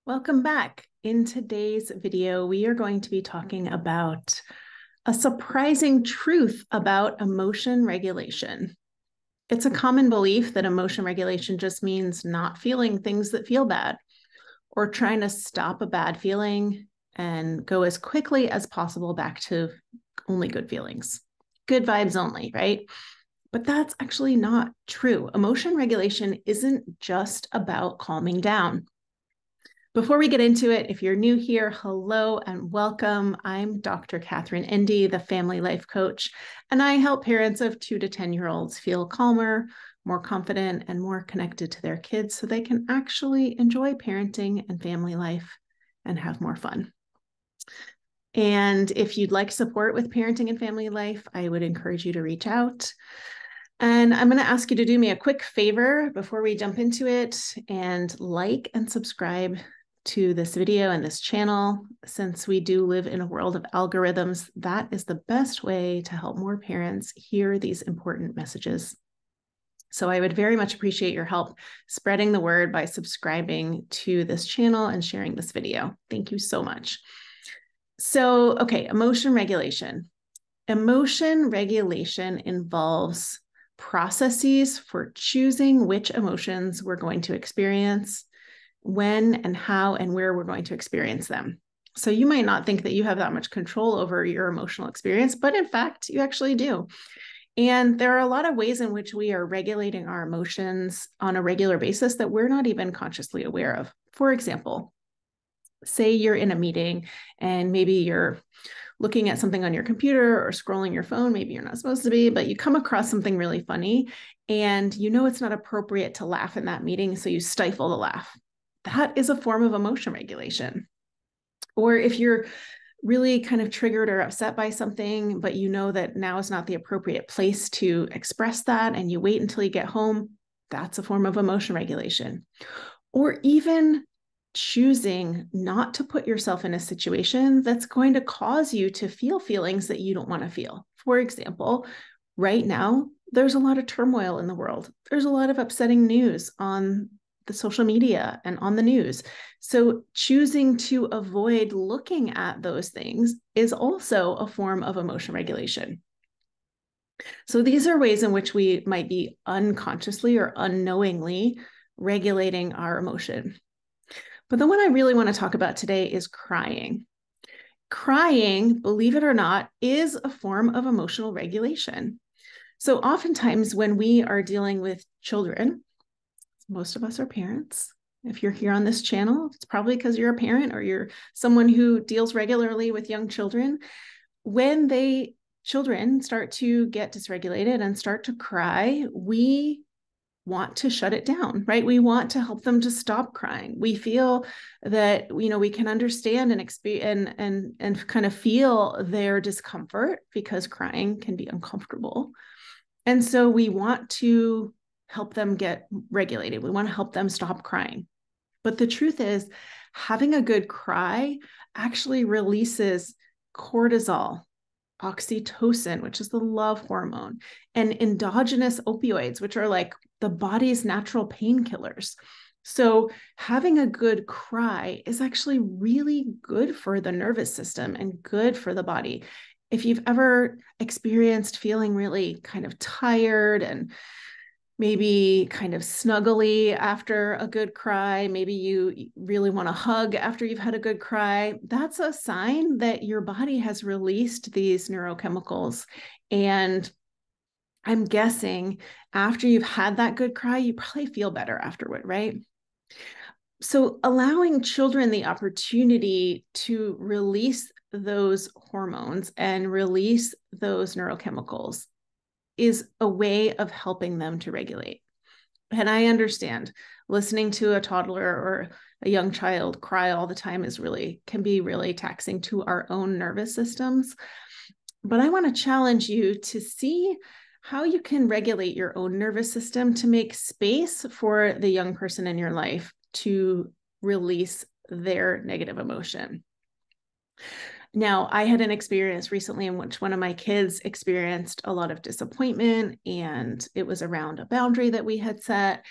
Welcome back. In today's video, we are going to be talking about a surprising truth about emotion regulation. It's a common belief that emotion regulation just means not feeling things that feel bad or trying to stop a bad feeling and go as quickly as possible back to only good feelings. Good vibes only, right? But that's actually not true. Emotion regulation isn't just about calming down. Before we get into it, if you're new here, hello and welcome. I'm Dr. Catherine Endy, the family life coach, and I help parents of 2 to 10-year-olds feel calmer, more confident, and more connected to their kids so they can actually enjoy parenting and family life and have more fun. And if you'd like support with parenting and family life, I would encourage you to reach out. And I'm going to ask you to do me a quick favor before we jump into it and like and subscribe to this video and this channel. Since we do live in a world of algorithms, that is the best way to help more parents hear these important messages. So I would very much appreciate your help spreading the word by subscribing to this channel and sharing this video. Thank you so much. So, okay, emotion regulation. Emotion regulation involves processes for choosing which emotions we're going to experience, when and how and where we're going to experience them. So you might not think that you have that much control over your emotional experience, but in fact, you actually do. And there are a lot of ways in which we are regulating our emotions on a regular basis that we're not even consciously aware of. For example, say you're in a meeting and maybe you're looking at something on your computer or scrolling your phone, maybe you're not supposed to be, but you come across something really funny and you know it's not appropriate to laugh in that meeting, so you stifle the laugh. That is a form of emotion regulation. Or if you're really kind of triggered or upset by something, but you know that now is not the appropriate place to express that and you wait until you get home, that's a form of emotion regulation. Or even choosing not to put yourself in a situation that's going to cause you to feel feelings that you don't want to feel. For example, right now, there's a lot of turmoil in the world. There's a lot of upsetting news on the social media and on the news. So choosing to avoid looking at those things is also a form of emotion regulation. So these are ways in which we might be unconsciously or unknowingly regulating our emotion. But the one I really want to talk about today is crying. Crying, believe it or not, is a form of emotional regulation. So oftentimes when we are dealing with children, most of us are parents. If you're here on this channel, it's probably because you're a parent or you're someone who deals regularly with young children. When children start to get dysregulated and start to cry, we want to shut it down, right? We want to help them to stop crying. We feel that, we can understand and experience and kind of feel their discomfort because crying can be uncomfortable. And so we want to help them get regulated. We want to help them stop crying. But the truth is, having a good cry actually releases cortisol, oxytocin, which is the love hormone, and endogenous opioids, which are like the body's natural painkillers. So having a good cry is actually really good for the nervous system and good for the body. If you've ever experienced feeling really kind of tired and maybe kind of snuggly after a good cry, maybe you really want to hug after you've had a good cry, that's a sign that your body has released these neurochemicals. And I'm guessing after you've had that good cry, you probably feel better afterward, right? So allowing children the opportunity to release those hormones and release those neurochemicals is a way of helping them to regulate. And I understand listening to a toddler or a young child cry all the time can be really taxing to our own nervous systems. But I want to challenge you to see how you can regulate your own nervous system to make space for the young person in your life to release their negative emotion. Now, I had an experience recently in which one of my kids experienced a lot of disappointment, and it was around a boundary that we had set.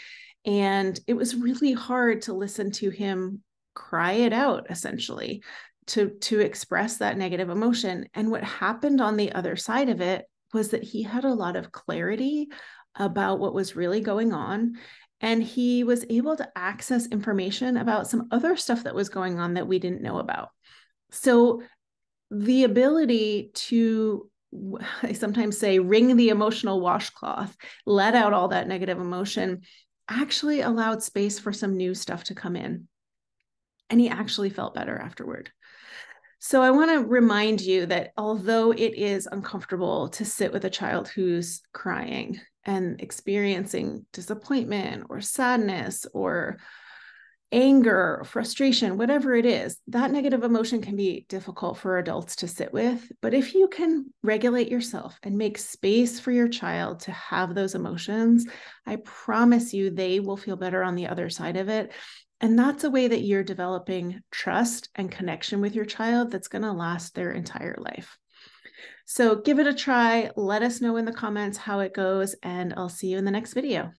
And it was really hard to listen to him cry it out, essentially, to express that negative emotion. And what happened on the other side of it was that he had a lot of clarity about what was really going on. And he was able to access information about some other stuff that was going on that we didn't know about. So the ability to, I sometimes say, wring the emotional washcloth, let out all that negative emotion, actually allowed space for some new stuff to come in. And he actually felt better afterward. So I want to remind you that although it is uncomfortable to sit with a child who's crying and experiencing disappointment or sadness or anger, frustration, whatever it is, that negative emotion can be difficult for adults to sit with. But if you can regulate yourself and make space for your child to have those emotions, I promise you they will feel better on the other side of it. And that's a way that you're developing trust and connection with your child that's going to last their entire life. So give it a try. Let us know in the comments how it goes, and I'll see you in the next video.